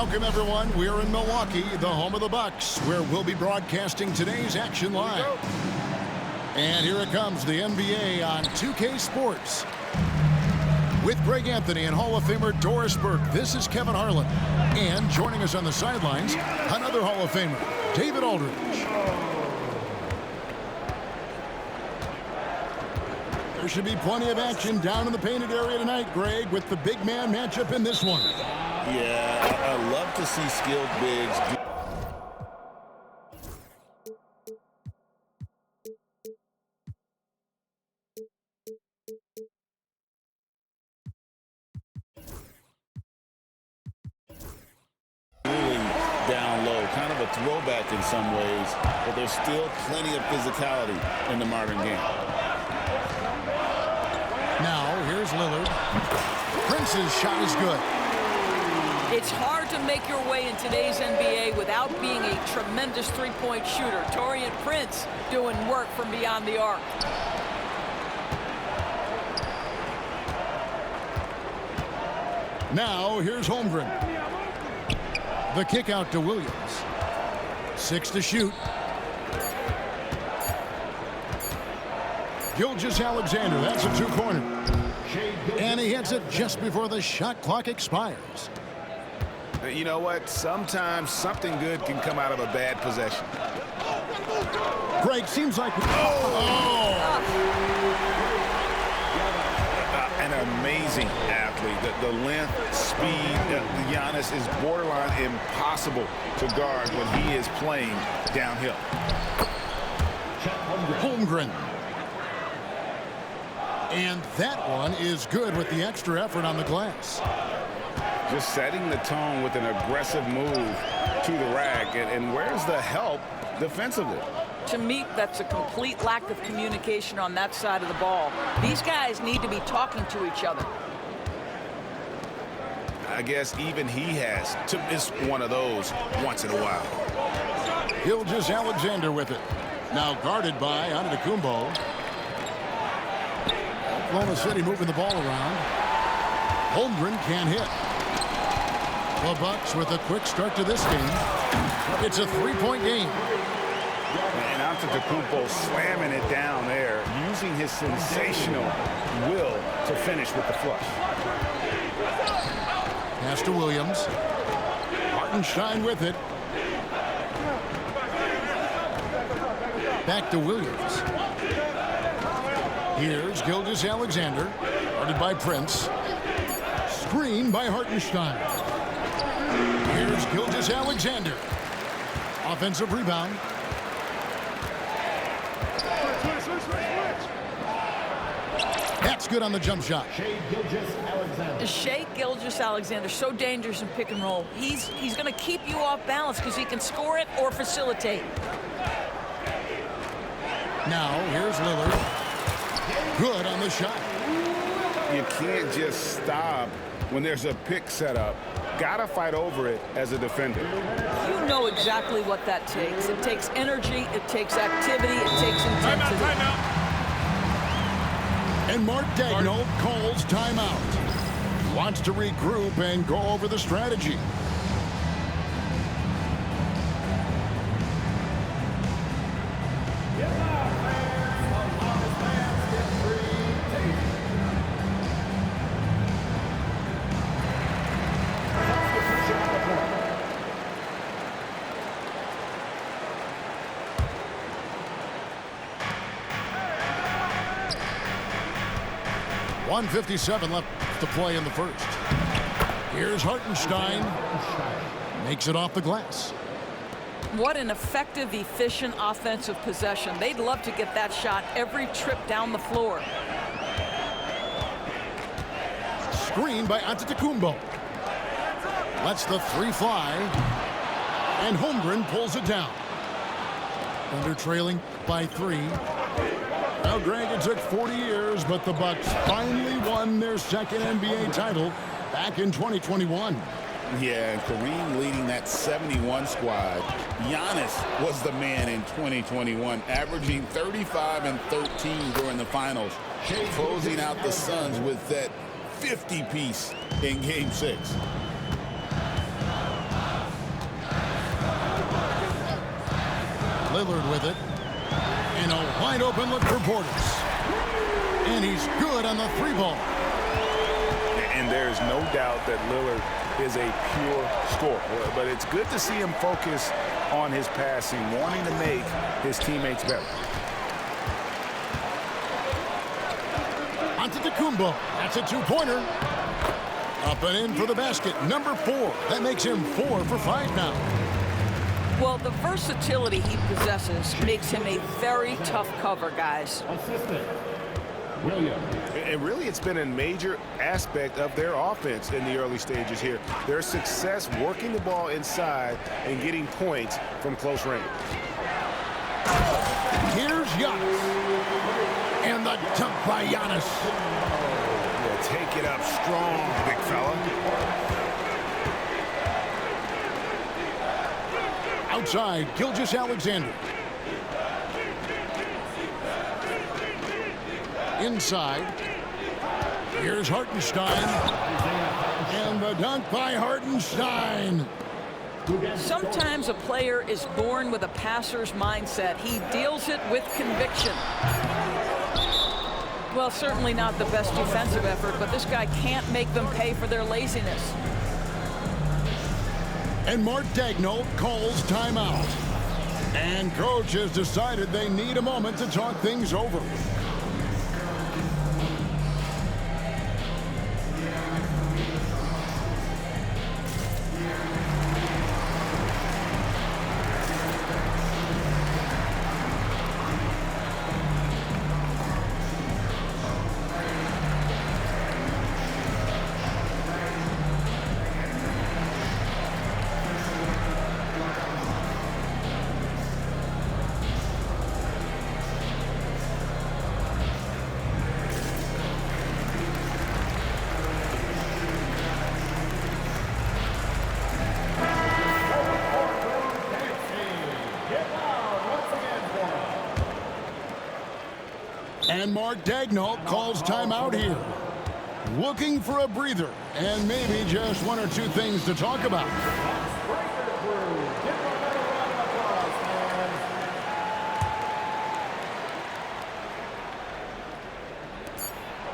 Welcome, everyone. We're in Milwaukee, the home of the Bucks, where we'll be broadcasting today's action live. And here it comes, the NBA on 2K Sports. With Greg Anthony and Hall of Famer Doris Burke, this is Kevin Harlan. And joining us on the sidelines, another Hall of Famer, David Aldridge. There should be plenty of action down in the painted area tonight, Greg, with the big man matchup in this one. Yeah, I love to see skilled bigs do. Down low, kind of a throwback in some ways, but there's still plenty of physicality in the modern game. Now, here's Lillard. Prince's shot is good. It's hard to make your way in today's NBA without being a tremendous three-point shooter. Taurean Prince doing work from beyond the arc. Now, here's Holmgren. The kick out to Williams. 6 to shoot. Gilgeous-Alexander, that's a two-pointer. And he hits it just before the shot clock expires. You know what? Sometimes something good can come out of a bad possession. Greg, seems like... An amazing athlete. The length, speed, Giannis is borderline impossible to guard when he is playing downhill. Holmgren. And that one is good with the extra effort on the glass. Just setting the tone with an aggressive move to the rack. And where's the help defensively? To me, that's a complete lack of communication on that side of the ball. These guys need to be talking to each other. I guess even he has to miss one of those once in a while. Gilgeous-Alexander with it. Now guarded by Antetokounmpo. Oklahoma City moving the ball around. Holmgren can't hit. The Bucks with a quick start to this game. It's a three-point game. And Antetokounmpo slamming it down there, using his sensational will to finish with the flush. Pass to Williams. Hartenstein with it. Back to Williams. Here's Gilgeous-Alexander, guarded by Prince. Screen by Hartenstein. Here's Gilgeous-Alexander. Offensive rebound. That's good on the jump shot. Shai Gilgeous-Alexander, so dangerous in pick and roll. He's going to keep you off balance because he can score it or facilitate. Now, here's Lillard. Good on the shot. You can't just stop when there's a pick set up. Gotta fight over it as a defender. You know exactly what that takes. It takes energy, it takes activity, it takes intensity. Timeout. And Mark Daigneault calls timeout. Wants to regroup and go over the strategy. .157 left to play in the first. Here's Hartenstein. Makes it off the glass. What an effective, efficient offensive possession. They'd love to get that shot every trip down the floor. Screen by Antetokounmpo. Lets the three fly. And Holmgren pulls it down. Thunder trailing by 3. Now, Greg, it took 40 years, but the Bucks finally won their second NBA title back in 2021. Yeah, and Kareem leading that 71 squad. Giannis was the man in 2021, averaging 35 and 13 during the finals, closing out the Suns with that 50-piece in Game 6. Lillard with it. And a wide open look for Portis. And he's good on the three ball. And there's no doubt that Lillard is a pure scorer. But it's good to see him focus on his passing, wanting to make his teammates better. Antetokounmpo. That's a two-pointer. Up and in for the basket. Number 4. That makes him 4 for 5 now. Well, the versatility he possesses makes him a very tough cover, guys. And really, it's been a major aspect of their offense in the early stages here. Their success working the ball inside and getting points from close range. Here's Giannis. And the dunk by Giannis. Yeah, take it up strong, big fella. Outside, Gilgeous-Alexander. Inside. Here's Hartenstein. And the dunk by Hartenstein. Sometimes a player is born with a passer's mindset. He deals it with conviction. Well, certainly not the best defensive effort, but this guy can't make them pay for their laziness. And Mark Daigneault calls timeout. And coach has decided they need a moment to talk things over. And Mark Daigneault calls timeout here. Looking for a breather and maybe just one or two things to talk about.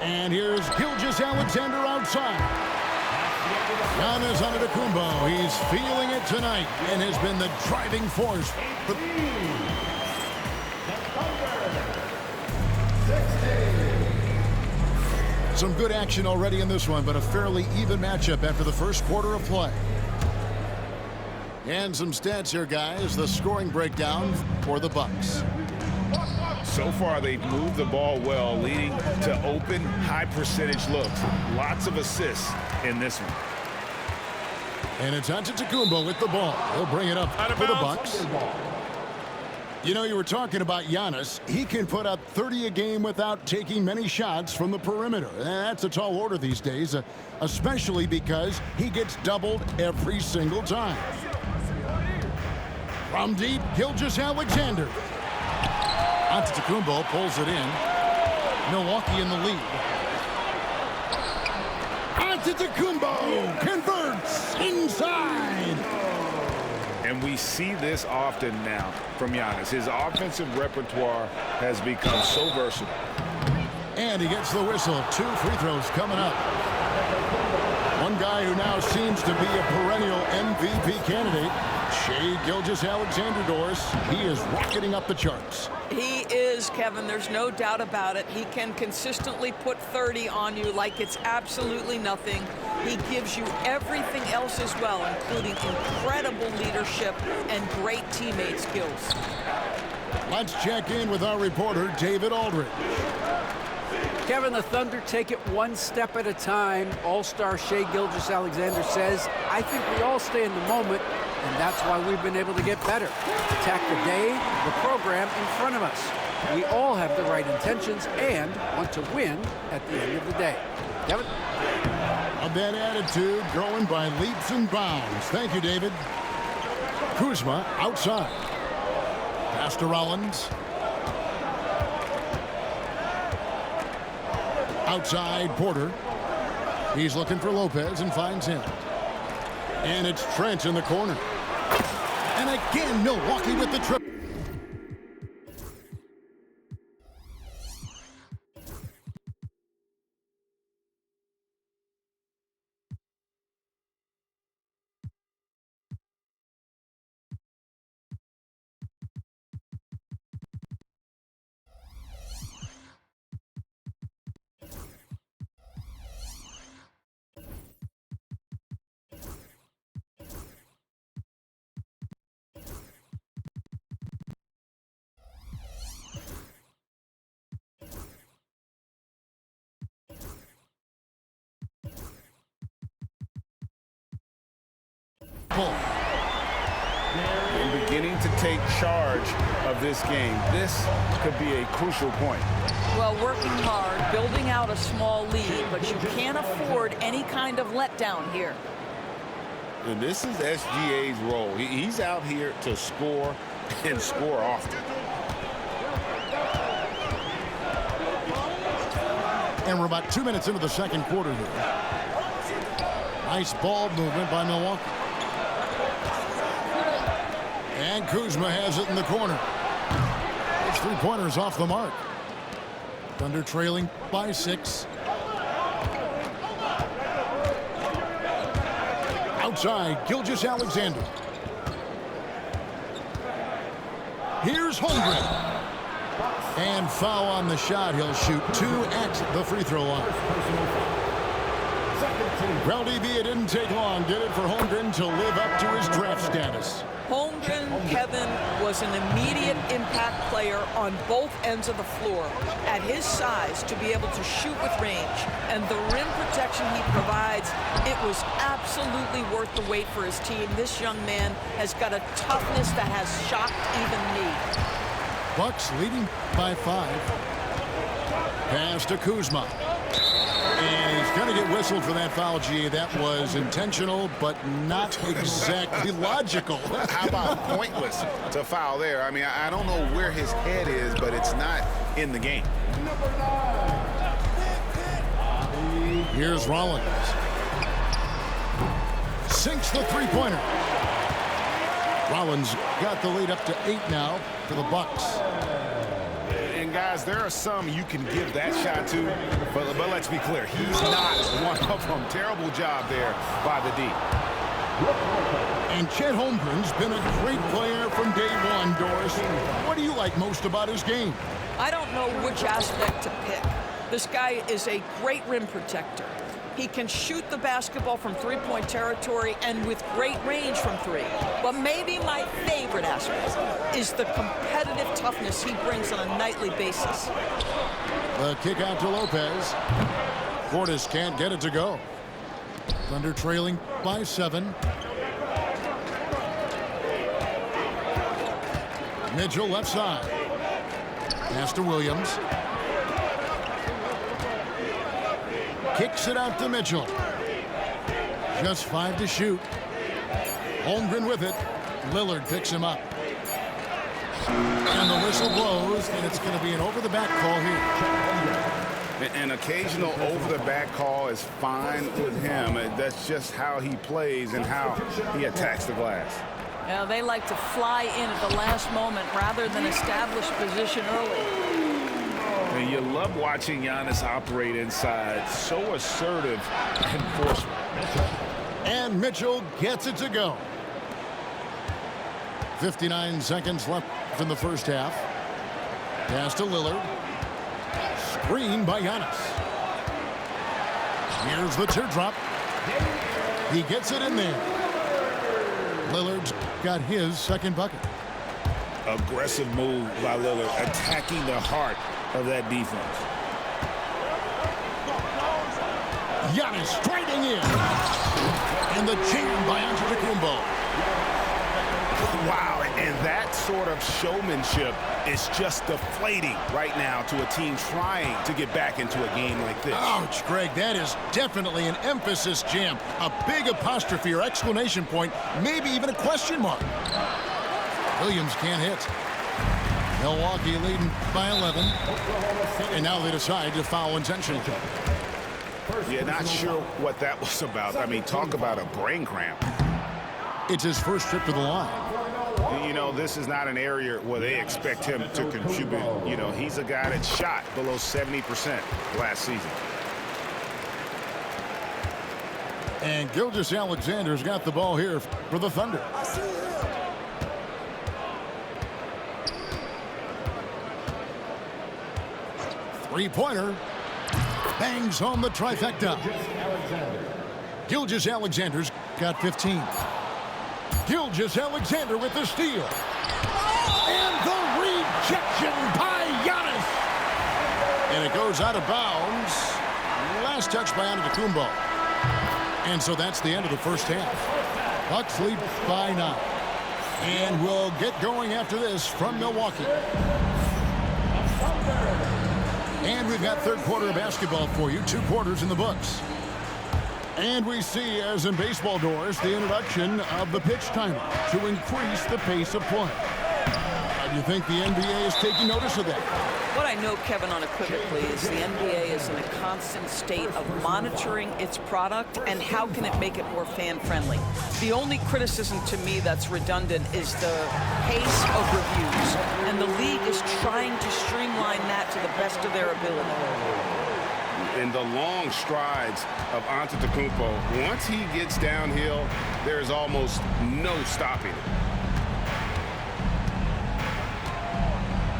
And here's Gilgeous-Alexander outside. Giannis Antetokounmpo, he's feeling it tonight and has been the driving force. Some good action already in this one, but a fairly even matchup after the first quarter of play. And some stats here, guys. The scoring breakdown for the Bucks. So far, they've moved the ball well, leading to open, high-percentage looks. Lots of assists in this one. And it's Antetokounmpo with the ball. He'll bring it up for the Bucks. You know, you were talking about Giannis. He can put up 30 a game without taking many shots from the perimeter. That's a tall order these days, especially because he gets doubled every single time. From deep, Gilgeous-Alexander. Antetokounmpo pulls it in. Milwaukee in the lead. Antetokounmpo converts inside. And we see this often now from Giannis. His offensive repertoire has become so versatile. And he gets the whistle. 2 free throws coming up. One guy who now seems to be a perennial MVP candidate, Shai Gilgeous-Alexander, Doris. He is rocketing up the charts. He is, Kevin. There's no doubt about it. He can consistently put 30 on you like it's absolutely nothing. He gives you everything else as well, including incredible leadership and great teammate skills. Let's check in with our reporter, David Aldridge. Kevin, the Thunder take it one step at a time. All-star Shai Gilgeous-Alexander says, I think we all stay in the moment, and that's why we've been able to get better. Attack the day, the program in front of us. We all have the right intentions and want to win at the end of the day. Kevin? Of that attitude growing by leaps and bounds. Thank you, David. Kuzma outside. Pass to Rollins. Outside, Porter. He's looking for Lopez and finds him. And it's Trent in the corner. And again, Milwaukee with the trip. triple. And beginning to take charge of this game. This could be a crucial point. Well, working hard, building out a small lead, but you can't afford any kind of letdown here. And this is SGA's role. He's out here to score and score often. And we're about 2 minutes into the second quarter here. Nice ball movement by Milwaukee. And Kuzma has it in the corner. It's 3-pointers off the mark. Thunder trailing by 6. Outside, Gilgeous-Alexander. Here's Holmgren. And foul on the shot. He'll shoot 2 at the free throw line. Well, DB, it didn't take long, did it, for Holmgren to live up to his draft status? Holmgren, Kevin, was an immediate impact player on both ends of the floor. At his size, to be able to shoot with range and the rim protection he provides, it was absolutely worth the wait for his team. This young man has got a toughness that has shocked even me. Bucks leading by 5. Pass to Kuzma. And he's going to get whistled for that foul, G. That was intentional, but not exactly logical. How about pointless to foul there? I mean, I don't know where his head is, but it's not in the game. Here's Rollins. Sinks the three-pointer. Rollins got the lead up to 8 now for the Bucks. And guys, there are some you can give that shot to, but let's be clear, he's not one of them. Terrible job there by the D. And Chet Holmgren's been a great player from day one, Doris. What do you like most about his game? I don't know which aspect to pick. This guy is a great rim protector. He can shoot the basketball from three-point territory and with great range from 3. But maybe my favorite aspect is the competitive toughness he brings on a nightly basis. The kick out to Lopez. Portis can't get it to go. Thunder trailing by 7. Mitchell left side. Pass to Williams. Kicks it out to Mitchell. Just 5 to shoot. Holmgren with it. Lillard picks him up. And the whistle blows, and it's going to be an over-the-back call here. An occasional over-the-back call is fine with him. That's just how he plays and how he attacks the glass. Yeah, they like to fly in at the last moment rather than establish position early. And you love watching Giannis operate inside. So assertive and forceful. And Mitchell gets it to go. 59 seconds left in the first half. Pass to Lillard. Screen by Giannis. Here's the teardrop. He gets it in there. Lillard's got his second bucket. Aggressive move by Lillard, attacking the heart of that defense. Giannis striding in. And the jam by Antetokounmpo. Wow, and that sort of showmanship is just deflating right now to a team trying to get back into a game like this. Ouch, Greg, that is definitely an emphasis jam. A big apostrophe or exclamation point, maybe even a question mark. Williams can't hit. Milwaukee leading by 11. And now they decide to foul intentionally. Yeah, not sure what that was about. I mean, talk about a brain cramp. It's his first trip to the line. You know, this is not an area where they expect him to contribute. You know, he's a guy that shot below 70% last season. And Gilgeous-Alexander's got the ball here for the Thunder. Three-pointer. Bangs home the trifecta. Gilgeous-Alexander's got 15. Gilgeous-Alexander with the steal. And the rejection by Giannis. And it goes out of bounds. Last touch by Antetokounmpo. And so that's the end of the first half. Bucks lead by 9. And we'll get going after this from Milwaukee. And we've got third quarter of basketball for you. 2 quarters in the books. And we see, as in baseball doors, the introduction of the pitch timer to increase the pace of play. How do you think the NBA is taking notice of that? What I know, Kevin, unequivocally, is the NBA is in a constant state of monitoring its product and how can it make it more fan-friendly. The only criticism to me that's redundant is the pace of reviews, and the league is trying to streamline that to the best of their ability. And the long strides of Antetokounmpo, once he gets downhill, there's almost no stopping it.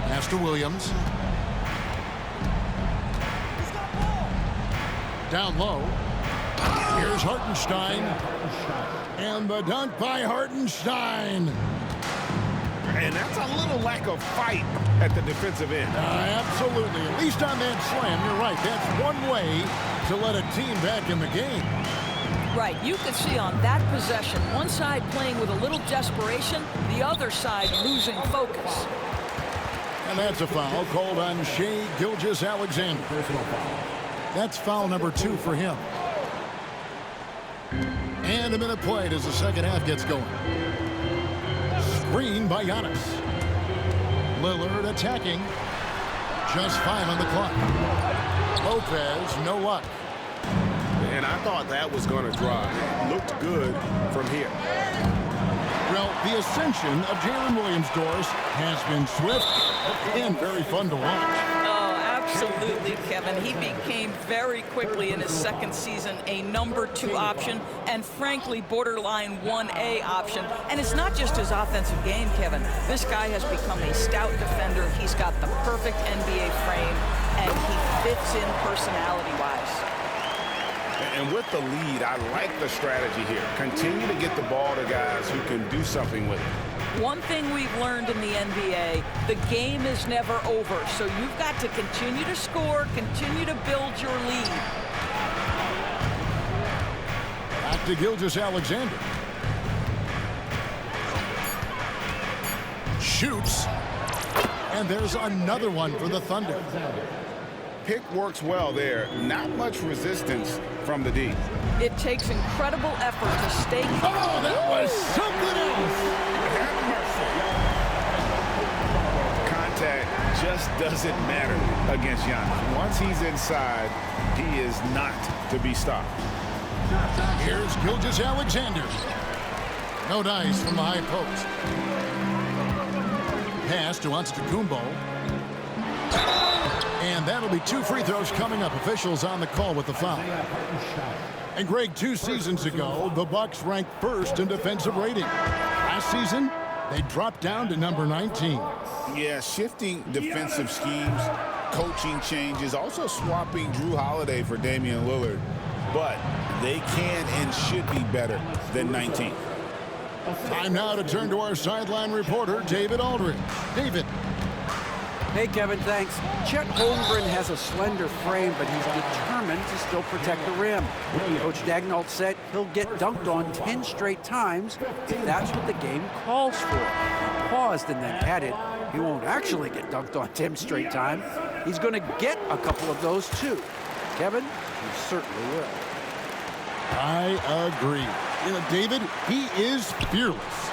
Pass to Williams. Down low. Here's Hartenstein. And the dunk by Hartenstein. And that's a little lack of fight at the defensive end. Absolutely. At least on that slam, you're right. That's one way to let a team back in the game. Right. You could see on that possession, one side playing with a little desperation, the other side losing focus. And that's a foul called on Shai Gilgeous-Alexander. That's foul number 2 for him. And a minute played as the second half gets going. Screen by Giannis. Lillard attacking. Just 5 on the clock. Lopez, no luck. And I thought that was going to drive. It looked good from here. Well, the ascension of Jalen Williams, Doris, has been swift and very fun to watch. Oh, absolutely, Kevin. He became very quickly in his second season a number 2 option and, frankly, borderline 1A option. And it's not just his offensive game, Kevin. This guy has become a stout defender. He's got the perfect NBA frame, and he fits in personality-wise. And with the lead, I like the strategy here. Continue to get the ball to guys who can do something with it. One thing we've learned in the NBA, the game is never over. So you've got to continue to score, continue to build your lead. Back to Gilgeous-Alexander. Shoots. And there's another one for the Thunder. Pick works well there. Not much resistance from the D. It takes incredible effort to stay. Oh, that was something else. Contact just doesn't matter against Giannis. Once he's inside, he is not to be stopped. Here's Gilgeous-Alexander. No dice from the high post. Pass to Antetokounmpo. And that'll be 2 free throws coming up. Officials on the call with the foul. And Greg, 2 seasons ago, the Bucks ranked 1st in defensive rating. Last season, they dropped down to number 19. Yeah, shifting defensive schemes, coaching changes, also swapping Drew Holiday for Damian Lillard. But they can and should be better than 19. Time now to turn to our sideline reporter, David Aldridge. David. Hey, Kevin, thanks. Chet Holmgren has a slender frame, but he's determined to still protect the rim. Coach Daigneault said he'll get dunked on 10 straight times. That's what the game calls for. He paused and then added, he won't actually get dunked on 10 straight times. He's going to get a couple of those, too. Kevin, he certainly will. I agree. You know, David, he is fearless.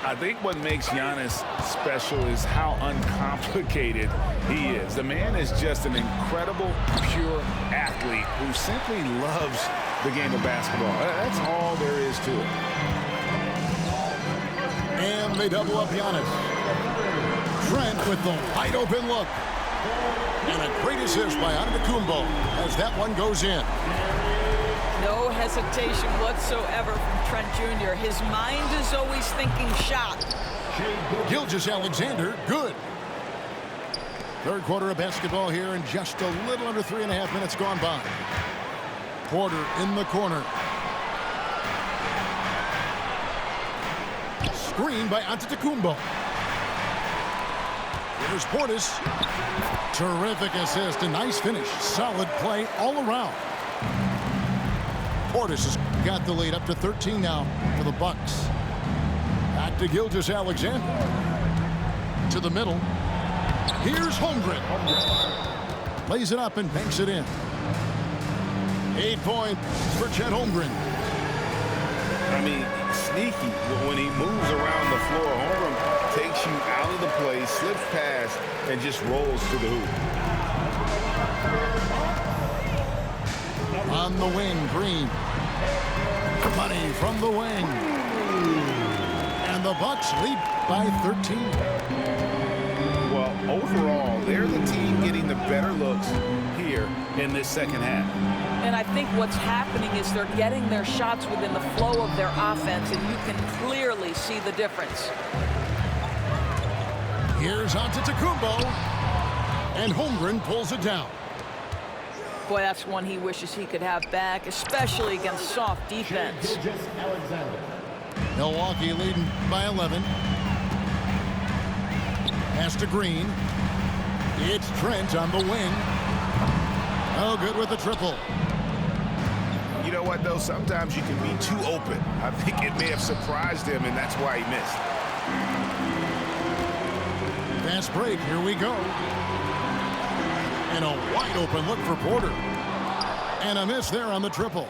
I think what makes Giannis special is how uncomplicated he is. The man is just an incredible, pure athlete who simply loves the game of basketball. That's all there is to it. And they double up Giannis. Trent with the wide open look. And a great assist by Antetokounmpo as that one goes in. No hesitation whatsoever from Trent Jr. His mind is always thinking shot. Gilgeous-Alexander, good. Third quarter of basketball here and just a little under 3.5 minutes gone by. Porter in the corner. Screen by Antetokounmpo. Here's Portis. Terrific assist, a nice finish. Solid play all around. Portis has got the lead up to 13 now for the Bucks. Back to Gilgeous-Alexander. To the middle. Here's Holmgren. Lays it up and banks it in. 8 points for Chet Holmgren. I mean, sneaky when he moves around the floor. Holmgren takes you out of the play, slips past, and just rolls to the hoop. On the wing, Green. Money from the wing. And the Bucks lead by 13. Well, overall, they're the team getting the better looks here in this second half. And I think what's happening is they're getting their shots within the flow of their offense, and you can clearly see the difference. Here's Antetokounmpo. And Holmgren pulls it down. Boy, that's one he wishes he could have back, especially against soft defense. Milwaukee leading by 11. Pass to Green. It's Trent on the wing. Oh, good with the triple. You know what, though? Sometimes you can be too open. I think it may have surprised him, and that's why he missed. Fast break. Here we go. And a wide open look for Porter. And a miss there on the triple.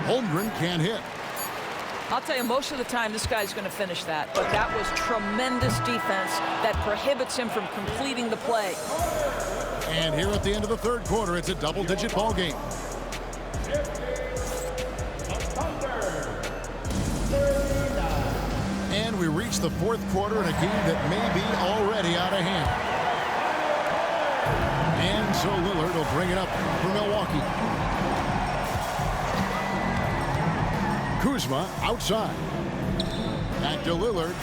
Holmgren can't hit. I'll tell you, most of the time this guy's going to finish that, but that was tremendous defense that prohibits him from completing the play. And here at the end of the third quarter, it's a double-digit ball game. And we reach the fourth quarter in a game that may be already out of hand. And so Lillard will bring it up for Milwaukee. Kuzma outside. Back to Lillard.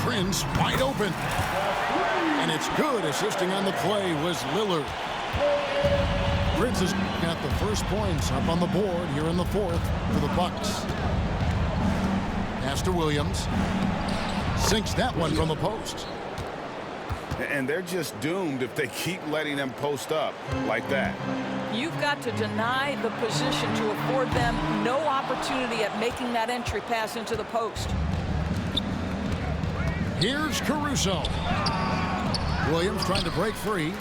Prince wide open. And it's good. Assisting on the play was Lillard. Prince has got the first points up on the board here in the fourth for the Bucks. Pass to Williams. Sinks that one from the post. And they're just doomed if they keep letting them post up like that. You've got to deny the position to afford them no opportunity at making that entry pass into the post. Here's Caruso. Williams trying to break free.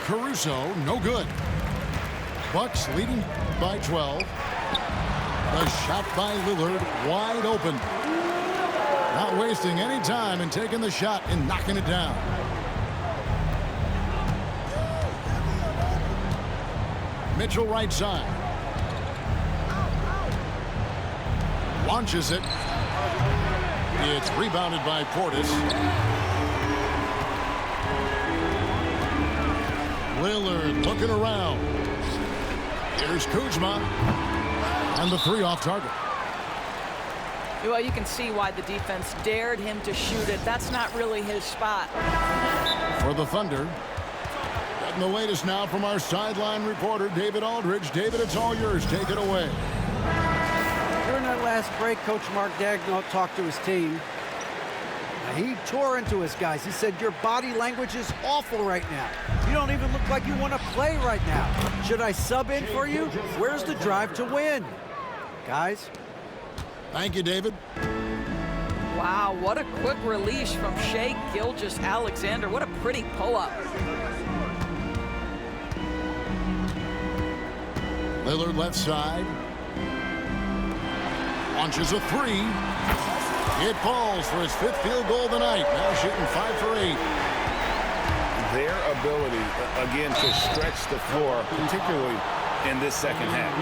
Caruso, no good. Bucks leading by 12. The shot by Lillard, wide open. Not wasting any time and taking the shot and knocking it down. Mitchell right side. Launches it. It's rebounded by Portis. Lillard looking around. Here's Kuzma. And the three off target. Well, you can see why the defense dared him to shoot it. That's not really his spot. For the Thunder. Getting the latest now from our sideline reporter, David Aldridge. David, it's all yours. Take it away. During that last break, Coach Mark Daigneault talked to his team. He tore into his guys. He said, your body language is awful right now. You don't even look like you want to play right now. Should I sub in for you? Where's the drive to win? Guys? Thank you, David. Wow, what a quick release from Shai Gilgeous-Alexander. What a pretty pull-up. Lillard left side. Launches a three. It falls for his fifth field goal of the night. Now shooting 5 for 8. Their ability, again, to stretch the floor, particularly in this second half.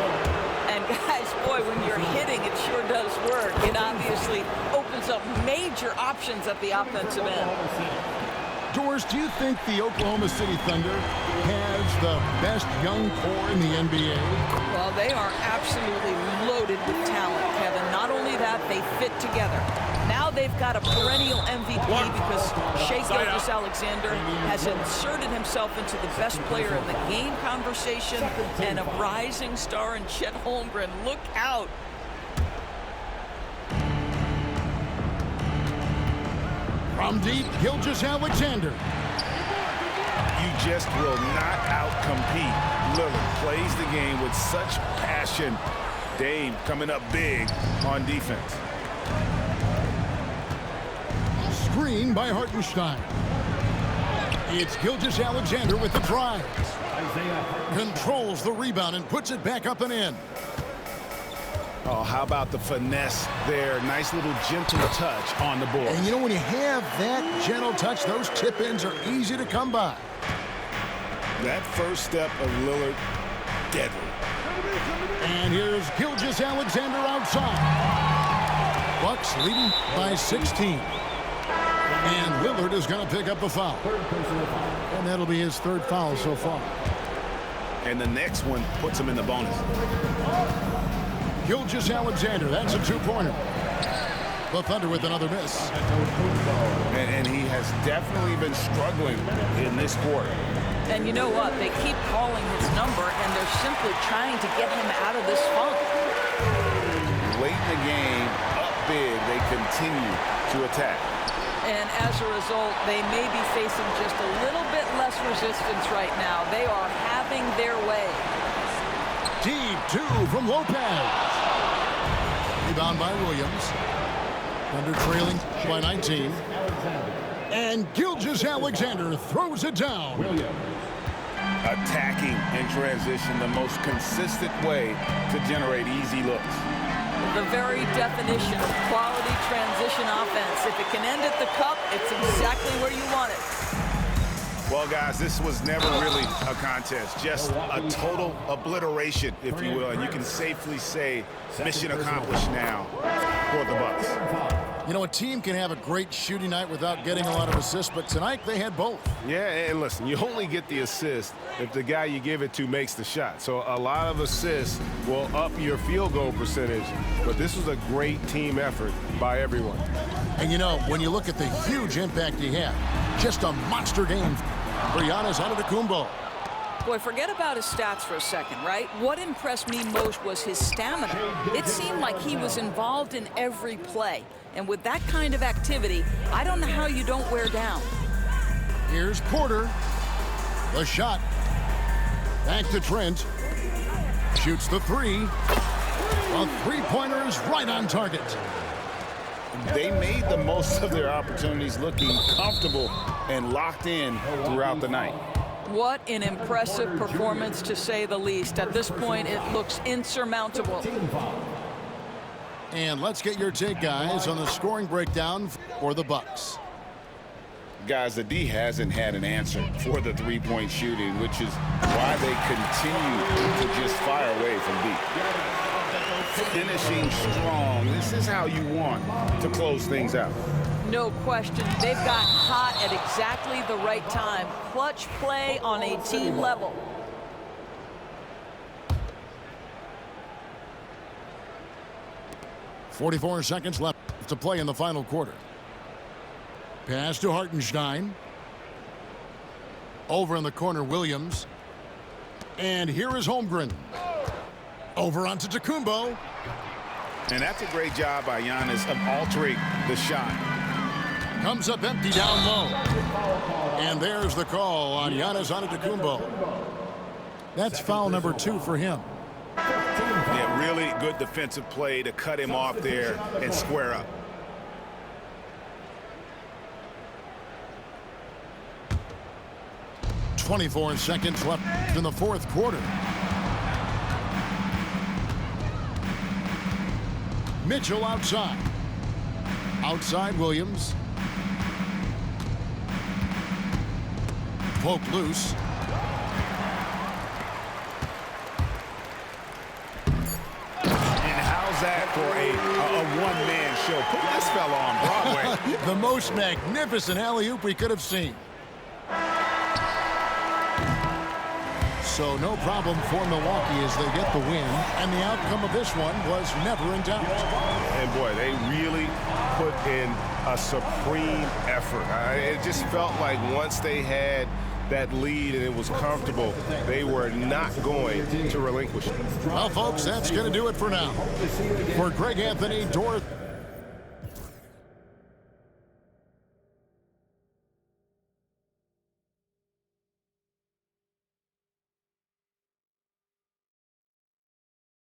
And guys, boy, when you're hitting, it sure does work. It obviously opens up major options at the offensive end. Doris, do you think the Oklahoma City Thunder has the best young core in the NBA? Well, they are absolutely loaded with talent, Kevin. Not only that, they fit together. Now they've got a perennial MVP because Shai Gilgeous-Alexander has inserted himself into the best player in the game conversation and a rising star in Chet Holmgren. Look out. From deep, Gilgeous-Alexander. You just will not outcompete. Lillard plays the game with such passion. Dame coming up big on defense. Screen by Hartenstein. It's Gilgeous-Alexander with the drive. Controls the rebound and puts it back up and in. Oh, how about the finesse there? Nice little gentle touch on the board. And you know, when you have that gentle touch, those tip-ins are easy to come by. That first step of Lillard, deadly. And here's Gilgeous-Alexander outside. Bucks leading by 16. And Lillard is going to pick up the foul. And that'll be his third foul so far. And the next one puts him in the bonus. Gilgeous-Alexander, that's a two-pointer. The Thunder with another miss. And he has definitely been struggling in this quarter. And you know what? They keep calling his number, and they're simply trying to get him out of this funk. Late in the game, up big, they continue to attack. And as a result, they may be facing just a little bit less resistance right now. They are having their way. Deep two from Lopez. Rebound by Williams. Thunder trailing by 19. And Gilgeous-Alexander throws it down. Attacking in transition, the most consistent way to generate easy looks. The very definition of quality transition offense. If it can end at the cup, it's exactly where you want it. Well, guys, this was never really a contest, just a total obliteration, if you will, and you can safely say mission accomplished now for the Bucks. You know, a team can have a great shooting night without getting a lot of assists, but tonight they had both. Yeah, and listen, you only get the assist if the guy you give it to makes the shot. So a lot of assists will up your field goal percentage, but this was a great team effort by everyone. And you know, when you look at the huge impact he had, just a monster game for Giannis Antetokounmpo. Boy, forget about his stats for a second, right? What impressed me most was his stamina. It seemed like he was involved in every play. And with that kind of activity, I don't know how you don't wear down. Here's Porter. The shot. Back to Trent. Shoots the three. A three-pointer is right on target. They made the most of their opportunities, looking comfortable and locked in throughout the night. What an impressive performance, to say the least. At this point, it looks insurmountable. And let's get your take, guys, on the scoring breakdown for the Bucks. Guys, the D hasn't had an answer for the three-point shooting, which is why they continue to just fire away from deep. Finishing strong. This is how you want to close things out. No question. They've got hot at exactly the right time. Clutch play on a team level. .44 seconds left to play in the final quarter. Pass to Hartenstein. Over in the corner, Williams. And here is Holmgren. Over onto Antetokounmpo. And that's a great job by Giannis of altering the shot. Comes up empty down low. And there's the call on Giannis Antetokounmpo. That's foul number 2 for him. Yeah, really good defensive play to cut him off there and square up. .24 seconds left in the fourth quarter. Mitchell outside. Outside Williams. Poke loose. That for a one-man show. Put this fella on Broadway. The most magnificent alley-oop we could have seen. So no problem for Milwaukee as they get the win, and the outcome of this one was never in doubt. And boy, they really put in a supreme effort. It just felt like once they had that lead and it was comfortable, they were not going to relinquish it. Well, folks, that's going to do it for now. For Greg Anthony, Dorothy.